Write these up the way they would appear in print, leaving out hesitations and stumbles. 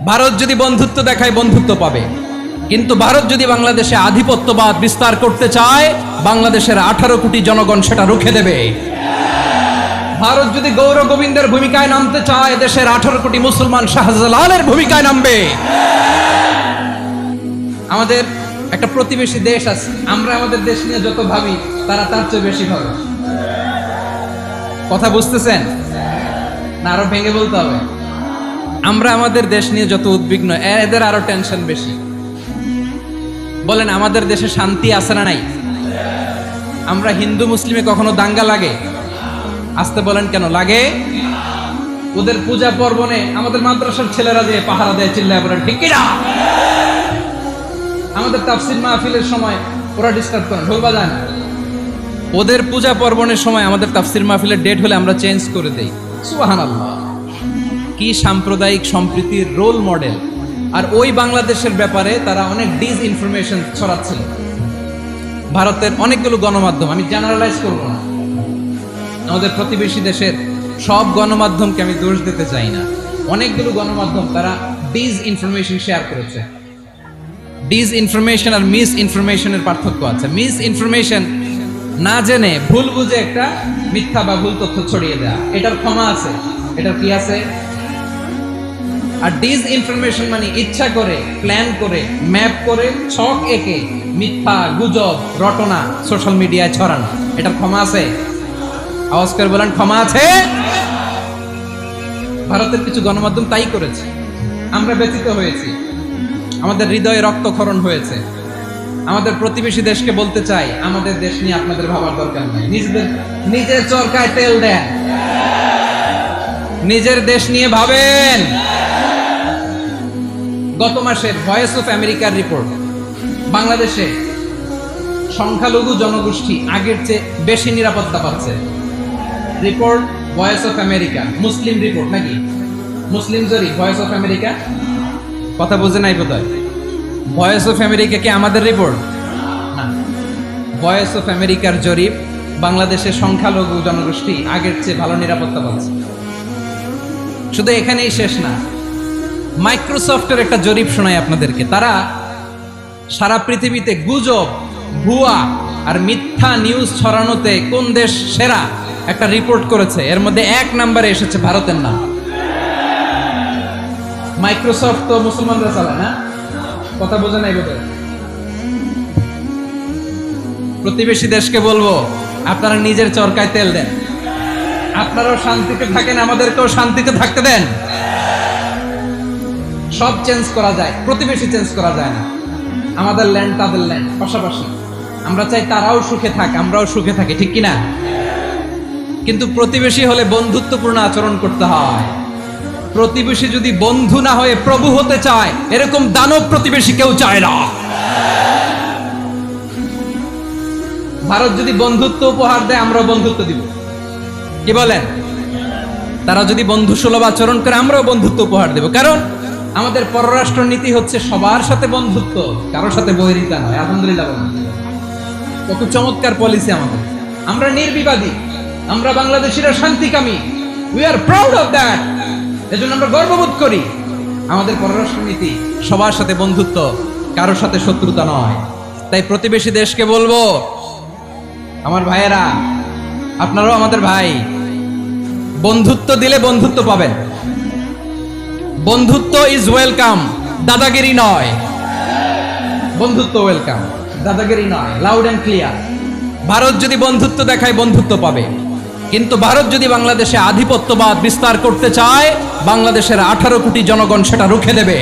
ভারত যদি বন্ধুত্ব দেখায় বন্ধুত্ব পাবে, কিন্তু ভারত যদি বাংলাদেশে আধিপত্যবাদ বিস্তার করতে চায় বাংলাদেশের 18 কোটি জনগণ সেটা রুখে দেবে। ভারত যদি গৌর গোবিন্দের ভূমিকায় নামতে চায় দেশের 18 কোটি মুসলমান শাহজালালের ভূমিকায় নামবে। আমাদের একটা প্রতিবেশী দেশ আছে, আমরা আমাদের দেশ নিয়ে যত ভাবি তারা তার চেয়ে বেশি ভাবে। কথা বুঝতেছেন না? আরো ভেঙে বলতে হবে। আমরা আমাদের দেশ নিয়ে যত উদ্বিগ্ন এদের আরো টেনশন বেশি। বলেন আমাদের দেশে শান্তি আছে না নাই? আমরা হিন্দু মুসলিমে কখনো দাঙ্গা লাগে? আসতে বলেন কেন লাগে? ওদের পূজা পর্বণে আমাদের মাদ্রাসার ছেলেরা যে পাহারা দেয় চিল্লায় বলেন ঠিক কিনা? আমাদের তাফসীর মাহফিলের সময় ওরা ডিস্টার্ব করে, ঢোল বাজায় না। ওদের পূজা পর্বণের সময় আমাদের তাফসীর মাহফিলের ডেট হলে আমরা চেঞ্জ করে দেই। সুবহানাল্লাহ, কি সাম্প্রদায়িক সম্প্রীতির রোল মডেল। আর ওই বাংলাদেশের ব্যাপারে তারা অনেক ডিসইনফরমেশন ছড়াচ্ছিল। ভারতের অনেকগুলো গণমাধ্যম, আমি জেনারেলাইজ করব না, আমাদের প্রতিবেশী দেশের সব গণমাধ্যমকে আমি দোষ দিতে চাই না। অনেকগুলো গণমাধ্যম তারা ডিসইনফরমেশন শেয়ার করেছে। ডিসইনফরমেশন আর মিস ইনফরমেশনের পার্থক্য আছে। মিস ইনফরমেশন না জেনে ভুল বুঝে একটা মিথ্যা বা ভুল তথ্য ছড়িয়ে দেয়া, এটার ক্ষমা আছে, এটার কি আছে। আর ডিসইনফরমেশন মানে ইচ্ছা করে, প্ল্যান করে, ম্যাপ করে, ছক এঁকে মিথ্যা, গুজব, রটনা সোশ্যাল মিডিয়ায় ছড়ানো, এটার ক্ষমা আছে? আওয়াজ করে বলেন ক্ষমা আছে? ভারতের কিছু গণমাধ্যম তাই করেছে। আমরা ব্যথিত হয়েছি, আমাদের হৃদয়ে রক্তক্ষরণ হয়েছে। আমাদের প্রতিবেশী দেশকে বলতে চাই আমাদের দেশ নিয়ে আপনাদের ভাবার দরকার নাই। নিজের চরকায় তেল দেন, নিজের দেশ নিয়ে ভাবেন। গত মাসের ভয়েস অফ আমেরিকার রিপোর্ট, বাংলাদেশে সংখ্যালঘু জনগোষ্ঠী আগের চেয়ে বেশি নিরাপত্তা পাচ্ছে। Report voice of America, Muslim report নাকি? মুসলিম জরিপ, ভয়েস অফ আমেরিকা। কথা বুঝে নাই বোধহয়। ভয়েস অফ আমেরিকা কি আমাদের রিপোর্ট না? ভয়েস অফ আমেরিকার জরিপ, বাংলাদেশের সংখ্যালঘু জনগোষ্ঠী আগের চেয়ে ভালো নিরাপত্তা পাচ্ছে। শুধু এখানেই শেষ না, মাইক্রোসফটের একটা জরিপ শোনায় আপনাদেরকে। তারা সারা পৃথিবীতে গুজব, ভুয়া আর মিথ্যা নিউজ ছড়ানোতে কোন দেশ সেরা একটা রিপোর্ট করেছে। এর মধ্যে 1 নম্বরে এসেছে ভারতের নাম। মাইক্রোসফট তো মুসলমানরা চালায় না? কথা বোঝে নাই বোধ। প্রতিবেশী দেশকে বলবো আপনারা নিজের চরকায় তেল দেন, আপনারাও শান্তিতে থাকেন, আমাদেরকেও শান্তিতে থাকতে দেন। সব চেঞ্জ করা যায়, প্রতিবেশী চেঞ্জ করা যায় না। আমাদের ল্যান্ড তাদের ল্যান্ড, পাশাপাশি। আমরা চাই তারাও সুখে থাক, আমরাও সুখে থাকি, ঠিক কিনা? কিন্তু প্রতিবেশী হলে বন্ধুত্বপূর্ণ আচরণ করতে হয়। প্রতিবেশী যদি বন্ধু না হয়ে প্রভু হতে চায়, এরকম দানব প্রতিবেশী কেউ চায় না। ভারত যদি বন্ধুত্ব উপহার দেয়, আমরাও বন্ধুত্ব দিব। কি বলেন? তারা যদি বন্ধু সুলভ আচরণ করে, আমরাও বন্ধুত্ব উপহার দেব। কারণ আমাদের পররাষ্ট্র নীতি হচ্ছে সবার সাথে বন্ধুত্ব, কারোর সাথে বৈরিতা নয়। আলহামদুলিল্লাহ, কত চমৎকার পলিসি আমাদের। আমরা নির্বিবাদী, আমরা বাংলাদেশিরা শান্তিকামী। We are proud of that. এজন্য আমরা গর্ববোধ করি। আমাদের পররাষ্ট্র নীতি সবার সাথে বন্ধুত্ব, কারোর সাথে শত্রুতা নয়। তাই প্রতিবেশী দেশকে বলবো, আমার ভাইয়েরা, আপনারাও আমাদের ভাই। বন্ধুত্ব দিলে বন্ধুত্ব পাবেন। বন্ধুত্ব ইজ ওয়েলকাম, দাদাগিরি নয়। বন্ধুত্ব ওয়েলকাম, দাদাগিরি নয়। Loud and clear. ভারত যদি বন্ধুত্ব দেখায় বন্ধুত্ব পাবে, কিন্তু ভারত যদি বাংলাদেশে আধিপত্যবাদ বিস্তার করতে চায় বাংলাদেশের 18 কোটি জনগণ সেটা রুখে দেবে।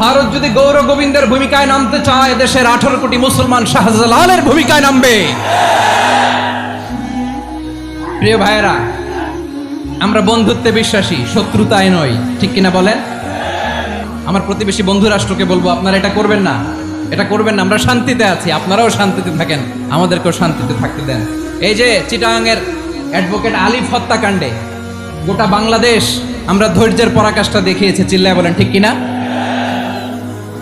ভারত যদি গৌর গোবিন্দের ভূমিকায় নামতে চায় দেশের 18 কোটি মুসলমান শাহজালালের ভূমিকায় নামবে। প্রিয় ভাইয়েরা, আমরা বন্ধুত্বে বিশ্বাসী, শত্রুতায় নই, ঠিক কিনা বলেন? আমার প্রতিবেশী বন্ধু রাষ্ট্রকে বলবো আপনারা এটা করবেন না, এটা করবেন না। আমরা শান্তিতে আছি, আপনারাও শান্তিতে থাকেন, আমাদেরকেও শান্তিতে থাকতে দেন। এই যে চিটাগাংয়ের অ্যাডভোকেট আলিফ হত্যাকাণ্ডে গোটা বাংলাদেশ আমরা ধৈর্যের পরাকাষ্ঠা দেখিয়েছে, চিল্লায় বলেন ঠিক কিনা?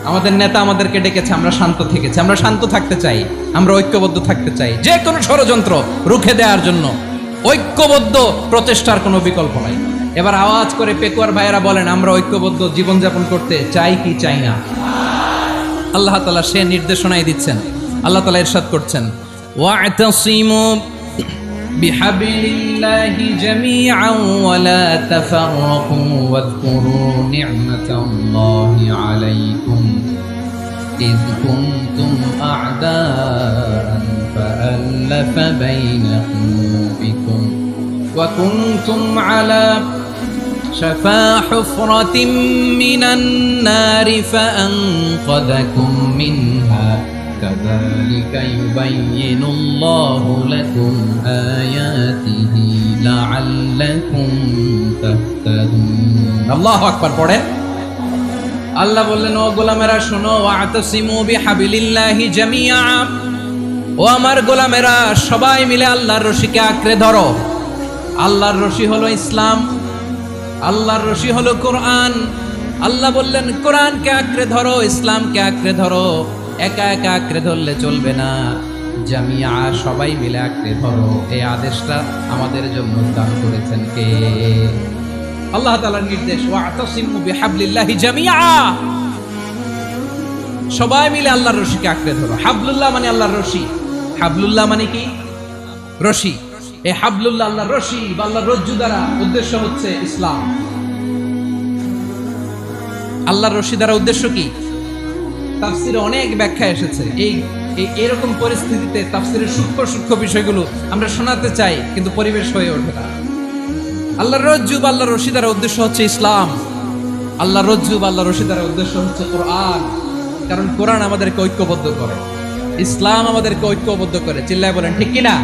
আমাদের নেতা আমাদেরকে ডেকেছে, আমরা শান্ত থেকেছি। আমরা শান্ত থাকতে চাই, আমরা ঐক্যবদ্ধ থাকতে চাই। যে কোনো ষড়যন্ত্র রুখে দেওয়ার জন্য ঐক্যবদ্ধ প্রচেষ্টার কোনো বিকল্প নাই। এবার আওয়াজ করে পেকুয়ার ভাইয়েরা বলেন, আমরা ঐক্যবদ্ধ জীবনযাপন করতে চাই কি চাই না? আল্লাহ তাআলা সে নির্দেশনাই দিচ্ছেন। আল্লাহ তাআলা ইরশাদ করছেন, ওয়া'তাসিমু বিহাবলিল্লাহি জামিআন ওয়া লা তাফাররাকু ওয়াযকুরু নি'মাতাল্লাহি আলাইকুম إذ كنتم أعداء فألف بين قلوبكم وكنتم على شفا حفرة من النار فأنقذكم منها كذلك يبين الله لكم آياته لعلكم تهتدون الله أكبر পড়েন। আল্লাহ বললেন, ও গোলামেরা শোনো, ওয়া'তাসিমু বিহাবলিল্লাহি জামিআ, ও আমার গোলামেরা সবাই মিলে আল্লাহর রশিকে আঁকড়ে ধরো। আল্লাহর রশি হলো ইসলাম, আল্লাহর রশি হলো কোরআন। আল্লাহ বললেন কোরআনকে আঁকড়ে ধরো, ইসলামকে আঁকড়ে ধরো। একা একা আঁকড়ে ধরলে চলবে না, জামিআ সবাই মিলে আঁকড়ে ধরো। এই আদেশটা আমাদের জন্য দান করেছেন কে? আল্লাহ তাআলার নির্দেশ, ওয়া'তাসিমু বিহাবলিল্লাহি জামিআ, সবাই মিলে আল্লাহর রশিকে আঁকড়ে ধরো। হাবলুল্লাহ মানে আল্লাহর রশি। হাবলুল্লাহ মানে কি? রশি। এই হাবলুল্লাহ আল্লাহর রশি বা আল্লাহর রজ্জু দ্বারা উদ্দেশ্য হচ্ছে ইসলাম। আল্লাহর রশি দ্বারা উদ্দেশ্য কি? তাফসিরে অনেক ব্যাখ্যা এসেছে। এরকম পরিস্থিতিতে তাফসিরের সূক্ষ্ম সূক্ষ্ম বিষয়গুলো আমরা শোনাতে চাই, কিন্তু পরিবেশ হয়ে ওঠে না। আল্লাহর রজ্জু বা আল্লাহর রশি দ্বারা উদ্দেশ্য হচ্ছে ইসলাম। আল্লাহর রজ্জু বা আল্লাহর রশি দ্বারা উদ্দেশ্য হচ্ছে কোরআন। কারণ কোরআন আমাদেরকে ঐক্যবদ্ধ করে, ইসলাম আমাদেরকে ঐক্যবদ্ধ করে। চিল্লায় বলেন ঠিক কিনা?